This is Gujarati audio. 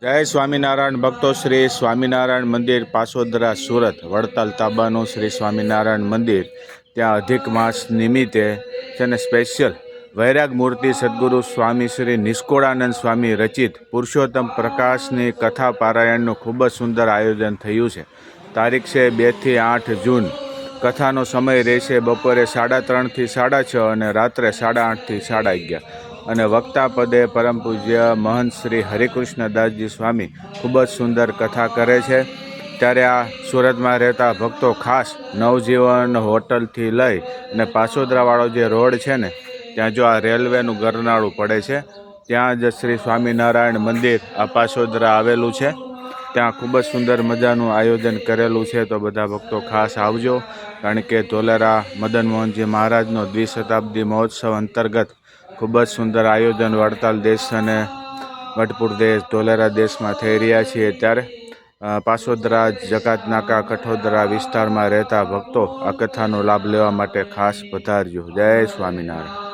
જય સ્વામિનારાયણ ભક્તો, શ્રી સ્વામિનારાયણ મંદિર પાસોદરા સુરત વડતાલ તાબાનું શ્રી સ્વામિનારાયણ મંદિર. ત્યાં અધિક માસ નિમિત્તે છે ને સ્પેશિયલ વૈરાગ મૂર્તિ સદગુરુ સ્વામી શ્રી નિષ્કોળાનંદ સ્વામી રચિત પુરુષોત્તમ પ્રકાશની કથા પારાયણનું ખૂબ જ સુંદર આયોજન થયું છે. તારીખ છે 2 થી 8 જૂન. કથાનો સમય રહેશે બપોરે 3:30 થી 6:30 અને રાત્રે 8:30 થી 11:30. અને વક્તા પદે પરમ પૂજ્ય મહંત શ્રી હરિકૃષ્ણદાસજી સ્વામી ખૂબ જ સુંદર કથા કરે છે. ત્યારે આ સુરતમાં રહેતા ભક્તો ખાસ નવજીવન હોટલથી લઈ અને પાસોદરાવાળો જે રોડ છે ને ત્યાં જો આ રેલવેનું ગરનાળું પડે છે ત્યાં જ શ્રી સ્વામિનારાયણ મંદિર આ પાસોદરા આવેલું છે. ત્યાં ખૂબ જ સુંદર મજાનું આયોજન કરેલું છે, તો બધા ભક્તો ખાસ આવજો. કારણ કે ધોલેરા મદન મોહનજી મહારાજનો દ્વિશતાબ્દી મહોત્સવ અંતર્ગત ખૂબ જ સુંદર આયોજન વડતાલ દેશ અને વડપુર દેશ ધોલેરા દેશમાં થઈ રહ્યા છીએ. ત્યારે પાસોદરા જકાતનાકા કઠોદરા વિસ્તારમાં રહેતા ભક્તો આ કથાનો લાભ લેવા માટે ખાસ પધારજો. જય સ્વામિનારાયણ.